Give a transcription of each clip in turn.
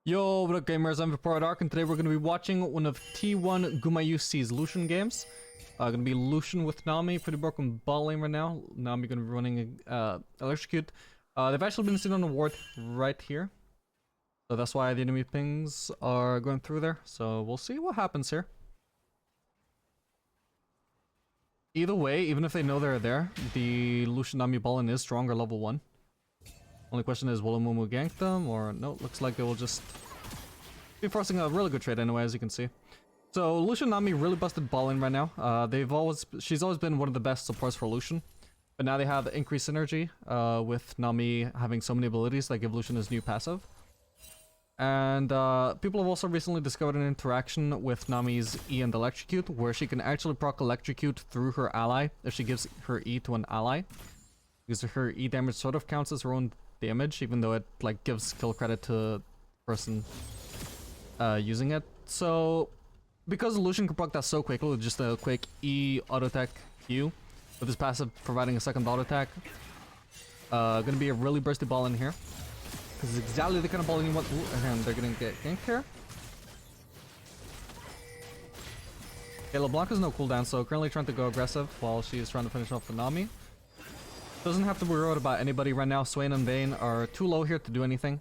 Yo, what up gamers, I'm Dark, and today we're going to be watching one of T1 Gumayusi's Lucian games. Gonna be Lucian with Nami, pretty broken ball lane right now. Nami gonna be running Electrocute. They've actually been sitting on the ward right here. So that's why the enemy pings are going through there. So we'll see what happens here. Either way, even if they know they're there, the Lucian Nami ball is stronger level 1. Only question is, will Amumu gank them, or no, looks like they will just be forcing a really good trade anyway, as you can see. So Lucian Nami really busted ball in right now. She's always been one of the best supports for Lucian. But now they have increased synergy, with Nami having so many abilities that give Lucian his new passive. And people have also recently discovered an interaction with Nami's E and Electrocute, where she can actually proc Electrocute through her ally if she gives her E to an ally. Because her E damage sort of counts as her own damage, even though it like gives kill credit to the person using it. So because Lucian can proc that so quickly with just a quick E auto attack Q, with his passive providing a second auto attack, gonna be a really bursty ball in here. This is exactly the kind of ball you want. Ooh, and they're gonna get ganked here. Okay, LeBlanc has no cooldown, so currently trying to go aggressive while she's trying to finish off the Nami. Doesn't have to be worried about anybody right now. Swain and Vayne are too low here to do anything.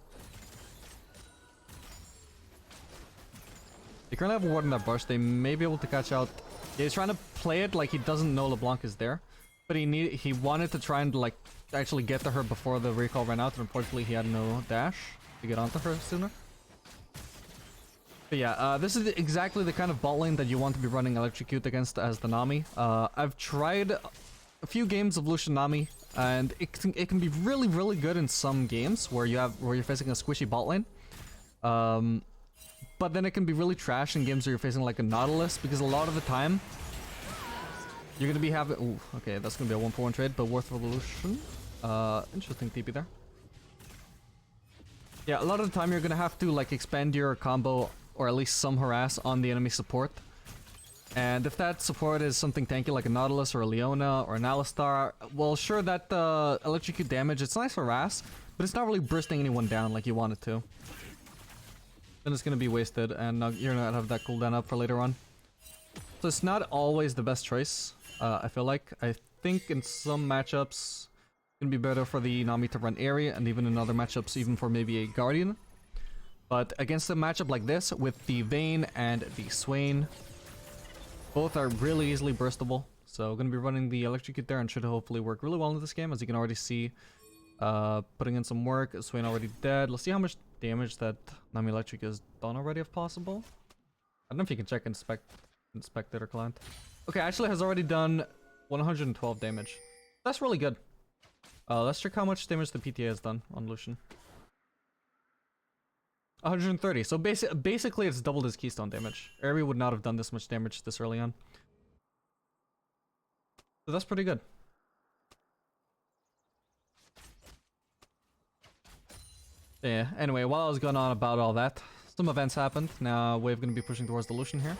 They currently have a ward in that bush. They may be able to catch out. Yeah, he's trying to play it like he doesn't know LeBlanc is there. But he wanted to try and like actually get to her before the recall ran out. And unfortunately he had no dash to get onto her sooner. But yeah, this is exactly the kind of bot lane that you want to be running Electrocute against as the Nami. I've tried a few games of Lucian Nami, and it can be really good in some games where you're facing a squishy bot lane. But then it can be really trash in games where you're facing like a Nautilus, because a lot of the time you're gonna be having. Ooh, okay, that's gonna be a 1-for-1 trade, but worth Revolution. Interesting TP there. Yeah, a lot of the time you're gonna have to like expand your combo, or at least some harass on the enemy support. And if that support is something tanky like a Nautilus or a Leona or an Alistar, well, sure, that Electrocute damage, it's nice harass, but it's not really bursting anyone down like you want it to. Then it's gonna be wasted, and you're gonna have that cooldown up for later on. So it's not always the best choice, I feel like. I think in some matchups, it's gonna be better for the Nami to run area, and even in other matchups, even for maybe a Guardian. But against a matchup like this, with the Vayne and the Swain, both are really easily burstable. So I'm gonna be running the Electrocute there, and should hopefully work really well in this game, as you can already see. Putting in some work. Swain already dead. Let's see how much damage that Nami Electric has done already, if possible. I don't know if you can check inspect it or client. Okay, actually has already done 112 damage. That's really good. Let's check how much damage the PTA has done on Lucian. 130. So basically it's doubled his keystone damage. Aerie would not have done this much damage this early on. So that's pretty good. Yeah, anyway, while I was going on about all that, some events happened. Now Wave gonna be pushing towards the Lucian here.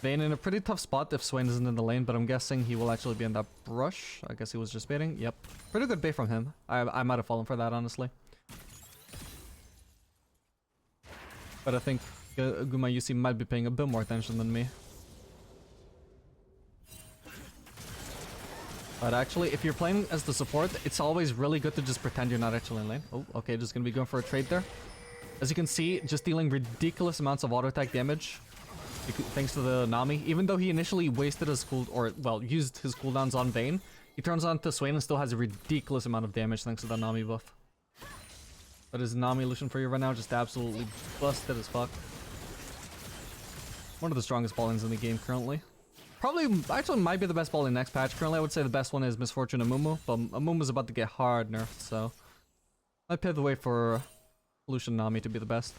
Vayne in a pretty tough spot if Swain isn't in the lane, but I'm guessing he will actually be in that brush. I guess he was just baiting. Yep. Pretty good bait from him. I might have fallen for that, honestly. But I think Gumayusi might be paying a bit more attention than me. But actually, if you're playing as the support, it's always really good to just pretend you're not actually in lane. Oh, okay, just gonna be going for a trade there. As you can see, just dealing ridiculous amounts of auto attack damage, thanks to the Nami. Even though he initially wasted his used his cooldowns on Vayne, he turns on to Swain and still has a ridiculous amount of damage thanks to the Nami buff. But is Nami Lucian for you right now just absolutely busted as fuck. One of the strongest ball lanes in the game currently. Probably, actually might be the best ball lane next patch. Currently I would say the best one is Misfortune Amumu, but Amumu's about to get hard nerfed, so I'd pave the way for Lucian Nami to be the best.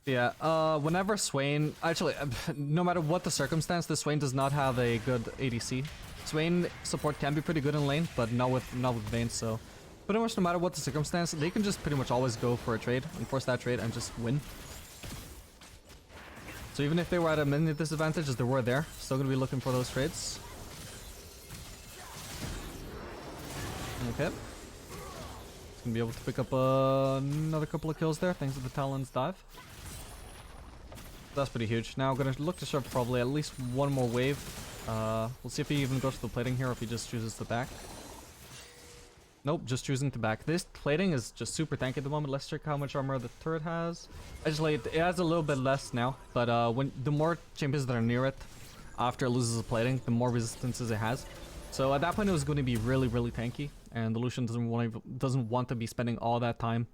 Yeah, whenever Swain, actually, no matter what the circumstance, the Swain does not have a good ADC. Swain support can be pretty good in lane, but not with Vayne, so pretty much no matter what the circumstance, they can just pretty much always go for a trade and force that trade and just win. So even if they were at a mini disadvantage, as they were there, still gonna be looking for those trades. Okay. Gonna be able to pick up another couple of kills there thanks to the Talon's dive. That's pretty huge. Now I'm gonna look to shove probably at least one more wave. We'll see if he even goes to the plating here or if he just chooses to back. Nope, just choosing to back. This plating is just super tanky at the moment. Let's check how much armor the turret has. Actually, it has a little bit less now, but when the more champions that are near it after it loses the plating, the more resistances it has. So at that point, it was going to be really, really tanky, and the Lucian doesn't want to be spending all that time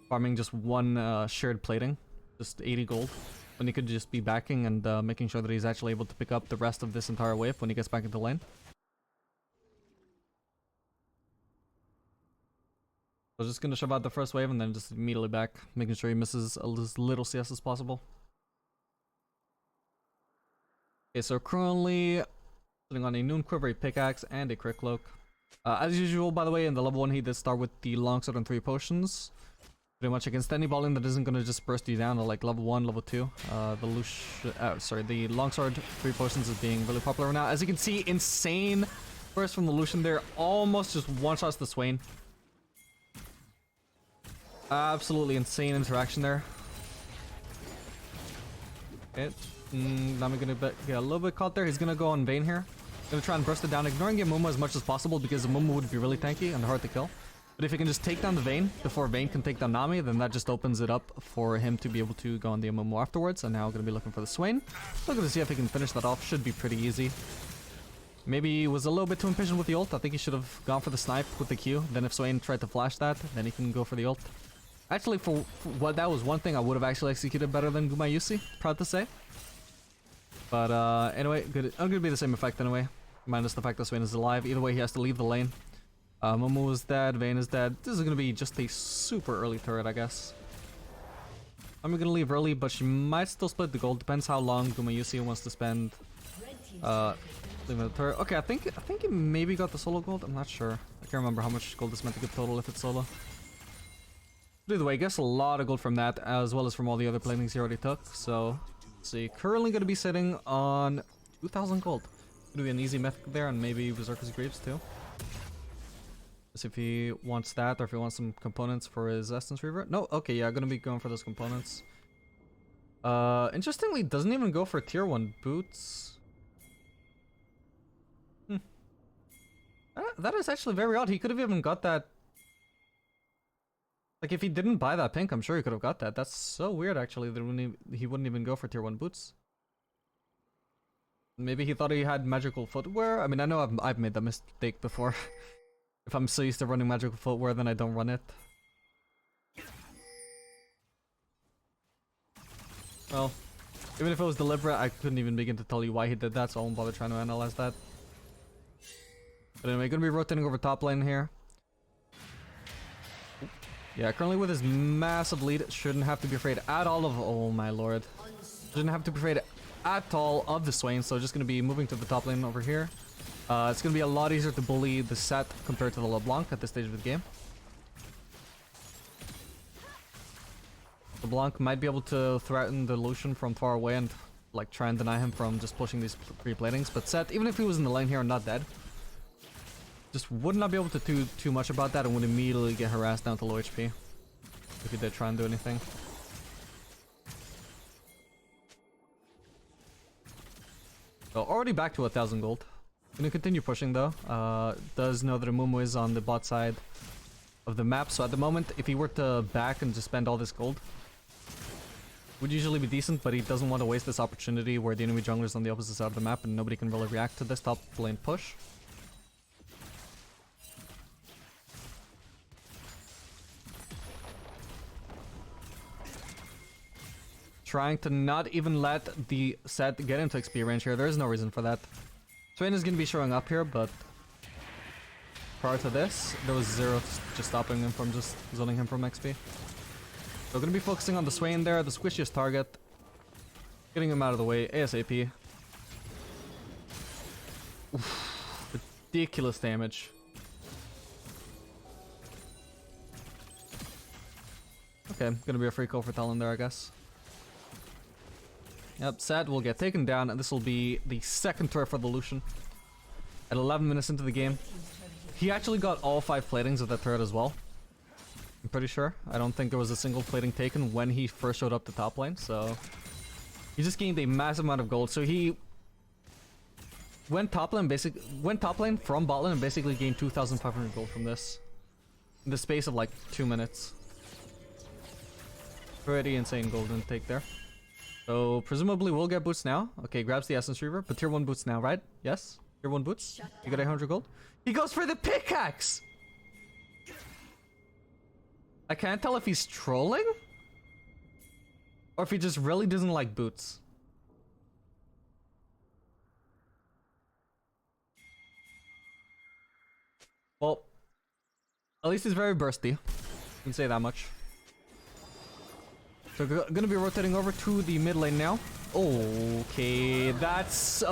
farming just one shared plating, just 80 gold, when he could just be backing and making sure that he's actually able to pick up the rest of this entire wave when he gets back into lane. So just gonna shove out the first wave and then just immediately back, making sure he misses as little CS as possible. Okay, so currently sitting on a Noon Quiver, a pickaxe, and a crit cloak. As usual, by the way, in the level 1 he did start with the longsword and 3 potions. Pretty much against any balling that isn't gonna just burst you down to like level 1, level 2. The longsword 3 potions is being really popular now. As you can see, insane burst from the Lucian there, almost just one-shots the Swain. Absolutely insane interaction there. Okay, Nami gonna get a little bit caught there. He's gonna go on Vayne here. Gonna try and burst it down, ignoring Mumu as much as possible because the Mumu would be really tanky and hard to kill. But if he can just take down the Vayne before Vayne can take down Nami, then that just opens it up for him to be able to go on the Mumu afterwards. And now gonna be looking for the Swain. Looking to see if he can finish that off. Should be pretty easy. Maybe he was a little bit too impatient with the ult. I think he should have gone for the snipe with the Q. Then if Swain tried to flash that, then he can go for the ult. Actually, for what that was one thing I would have actually executed better than Gumayusi, proud to say. But anyway, gonna be the same effect anyway, minus the fact that Swain is alive. Either way, he has to leave the lane. Momo is dead, Vayne is dead. This is gonna be just a super early turret, I guess. I'm gonna leave early, but she might still split the gold. Depends how long Gumayusi wants to spend leaving the turret. Okay, I think he maybe got the solo gold. I'm not sure. I can't remember how much gold is meant to give total if it's solo. Either way, I guess a lot of gold from that, as well as from all the other platings he already took. So, let's see, currently going to be sitting on 2,000 gold. Gonna be an easy mythic there, and maybe Berserker's Greaves too. Let's see if he wants that, or if he wants some components for his Essence Reaver. No, okay, yeah, gonna be going for those components. Interestingly, doesn't even go for tier 1 boots. That is actually very odd. He could have even got that. Like, if he didn't buy that pink, I'm sure he could have got that. That's so weird, actually, that he wouldn't even go for tier 1 boots. Maybe he thought he had magical footwear? I mean, I know I've made that mistake before. If I'm so used to running magical footwear, then I don't run it. Well, even if it was deliberate, I couldn't even begin to tell you why he did that, so I won't bother trying to analyze that. But anyway, gonna be rotating over top lane here. Yeah, currently with his massive lead, shouldn't have to be afraid at all of— oh my lord. Shouldn't have to be afraid at all of the Swain, so just gonna be moving to the top lane over here. It's gonna be a lot easier to bully the set compared to the LeBlanc at this stage of the game. LeBlanc might be able to threaten the Lucian from far away and like try and deny him from just pushing these free platings, but Set, even if he was in the lane here and not dead, just would not be able to do too much about that and would immediately get harassed down to low HP if he did try and do anything. So already back to 1,000 gold. Gonna continue pushing though. Does know that Amumu is on the bot side of the map, so at the moment, if he were to back and just spend all this gold, would usually be decent, but he doesn't want to waste this opportunity where the enemy jungler is on the opposite side of the map and nobody can really react to this top lane push. Trying to not even let the set get into XP range here. There is no reason for that. Swain is going to be showing up here, but prior to this, there was zero just stopping him from just zoning him from XP. So we're going to be focusing on the Swain there, the squishiest target. Getting him out of the way ASAP. Oof, ridiculous damage. Okay, gonna be a free call for Talon there, I guess. Yep, Sad will get taken down, and this will be the second turret for the Lucian. At 11 minutes into the game. He actually got all 5 platings of that turret as well. I'm pretty sure. I don't think there was a single plating taken when he first showed up to top lane, so... He just gained a massive amount of gold, so he... went top lane from bot lane and basically gained 2,500 gold from this. In the space of like 2 minutes. Pretty insane gold intake there. So presumably we'll get boots now. Okay, grabs the Essence Reaver, but tier 1 boots now, right? Yes? Tier 1 boots? You got 800 gold? He goes for the pickaxe! I can't tell if he's trolling? Or if he just really doesn't like boots. Well, at least he's very bursty. I can say that much. So gonna be rotating over to the mid lane now. Okay, that's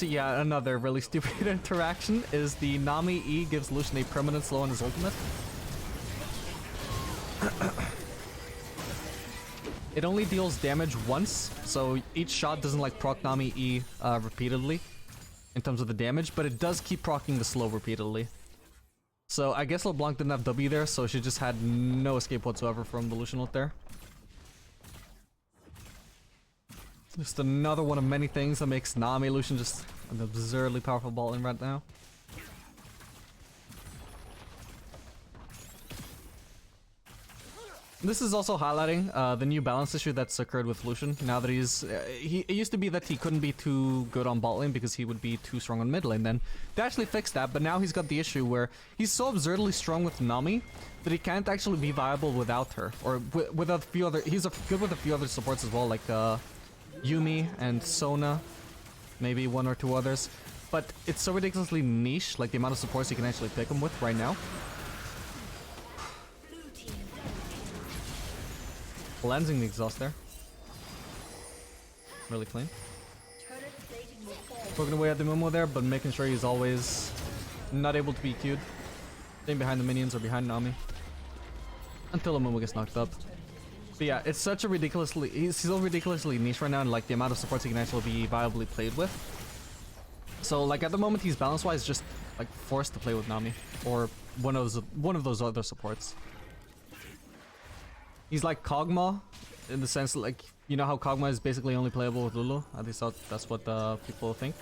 yeah, another really stupid interaction is the Nami E gives Lucian a permanent slow on his ultimate. It only deals damage once, so each shot doesn't like proc Nami E repeatedly in terms of the damage, but it does keep procking the slow repeatedly. So I guess LeBlanc didn't have W there, so she just had no escape whatsoever from the Lucian ult there. Just another one of many things that makes Nami Lucian just an absurdly powerful bot lane right now. This is also highlighting the new balance issue that's occurred with Lucian. Now that it used to be that he couldn't be too good on bot lane because he would be too strong on mid lane. Then they actually fixed that, but now he's got the issue where he's so absurdly strong with Nami that he can't actually be viable without her, or with a few other. He's good with a few other supports as well, like Yumi and Sona, maybe one or two others. But it's so ridiculously niche, like the amount of supports you can actually pick him with right now. Cleansing the exhaust there. Really clean. Poking away at the Momo there, but making sure he's always not able to be Q'd. Staying behind the minions or behind Nami. Until the Momo gets knocked up. But yeah, it's such a ridiculously... He's so ridiculously niche right now, and like the amount of supports he can actually be viably played with. So like at the moment he's balance-wise just like forced to play with Nami. Or one of those other supports. He's like Kog'Maw, in the sense that, like, you know how Kog'Maw is basically only playable with Lulu? At least that's what people think.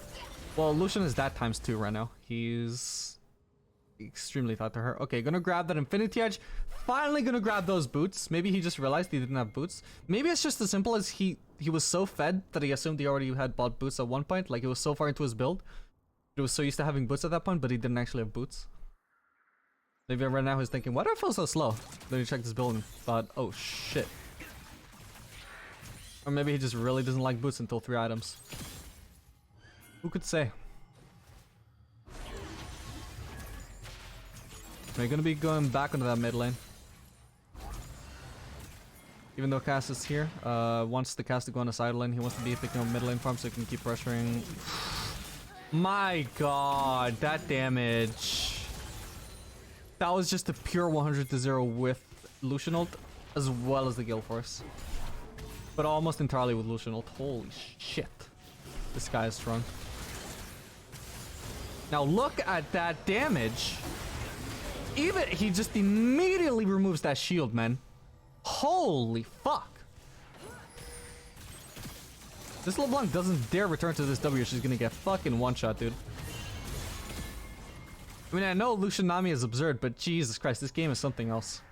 Well, Lucian is that times 2 right now. He's extremely tied to her. Okay, gonna grab that Infinity Edge. Finally gonna grab those boots. Maybe he just realized he didn't have boots. Maybe it's just as simple as he was so fed that he assumed he already had bought boots at one point. Like, it was so far into his build. He was so used to having boots at that point, but he didn't actually have boots. Maybe right now he's thinking, why do I feel so slow? Then he checked his build and thought, oh shit. Or maybe he just really doesn't like boots until 3 items. Who could say? We're gonna be going back into that mid lane. Even though Cass is here, wants the Cass to go on the side lane. He wants to be picking up mid lane farm so he can keep pressuring. My god, that damage. That was just a pure 100-0 with Lucian ult, as well as the Gale Force. But almost entirely with Lucian ult. Holy shit. This guy is strong. Now look at that damage. Even he just immediately removes that shield, man. Holy fuck. This LeBlanc doesn't dare return to this W. She's gonna get fucking one-shot, dude. I mean, I know Lucian Nami is absurd, but Jesus Christ, this game is something else.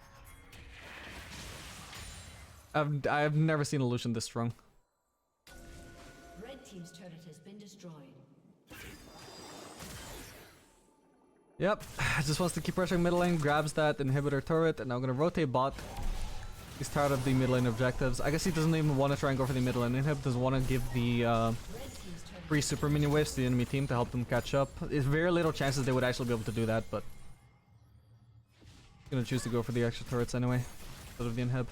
I've never seen a Lucian this strong. Red team's turret has been destroyed. Yep, just wants to keep pressuring mid lane, grabs that inhibitor turret, and now gonna rotate bot. He's tired of the mid lane objectives. I guess he doesn't even want to try and go for the mid lane inhib, doesn't want to give the free super minion waves to the enemy team to help them catch up. There's very little chances they would actually be able to do that, but gonna choose to go for the extra turrets anyway, instead of the inhib.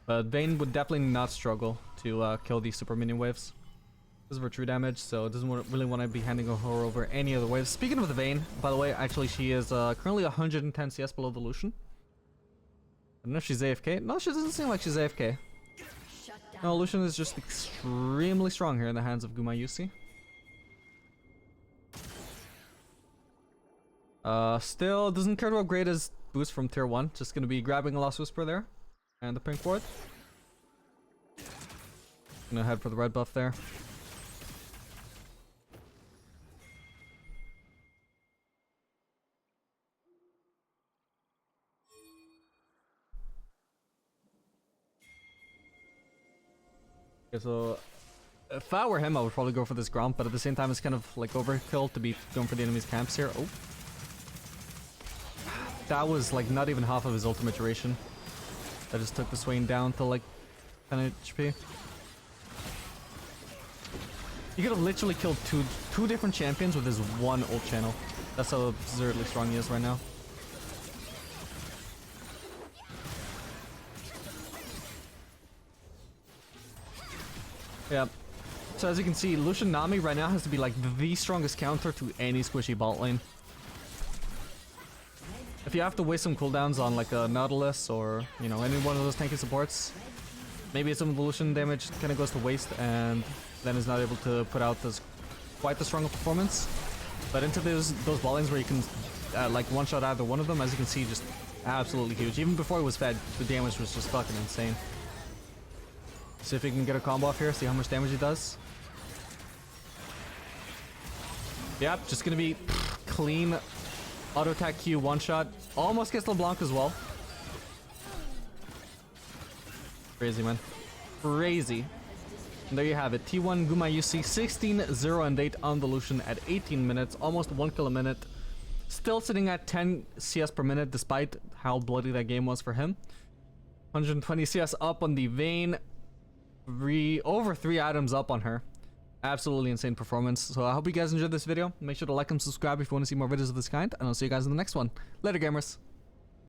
But Vayne would definitely not struggle to kill these super minion waves. This is for true damage, so it doesn't really want to be handing her over any other waves. Speaking of the Vayne, by the way, actually she is currently 110 CS below the Lucian. I don't know if she's AFK. No, she doesn't seem like she's AFK. No, Lucian is just extremely strong here in the hands of Gumayusi. Still doesn't care to upgrade his boost from tier 1. Just gonna be grabbing a Lost Whisper there. And the pink ward. Gonna head for the red buff there. Okay, so if I were him, I would probably go for this Gromp, but at the same time, it's kind of like overkill to be going for the enemy's camps here. Oh. That was like not even half of his ultimate duration. I just took the Swain down to like 10 HP. He could have literally killed two different champions with his one ult channel. That's how absurdly strong he is right now. Yeah. So as you can see, Lucian Nami right now has to be like the strongest counter to any squishy bot lane. If you have to waste some cooldowns on like a Nautilus or, you know, any one of those tanky supports, maybe some of the Lucian damage kind of goes to waste and then is not able to put out this quite the stronger performance. But into those bot lanes where you can like one-shot either one of them, as you can see, just absolutely huge. Even before he was fed, the damage was just fucking insane. See if he can get a combo off here, see how much damage he does. Yep, just gonna be clean auto attack Q one shot. Almost gets LeBlanc as well. Crazy, man. Crazy. And there you have it. T1 Gumayusi 16-0 and 8 on the Lucian at 18 minutes. Almost 1 kill a minute. Still sitting at 10 CS per minute despite how bloody that game was for him. 120 CS up on the Vayne. Over 3 items up on her. Absolutely insane performance. So I hope you guys enjoyed this video. Make sure to like and subscribe if you want to see more videos of this kind. And I'll see you guys in the next one. Later, gamers.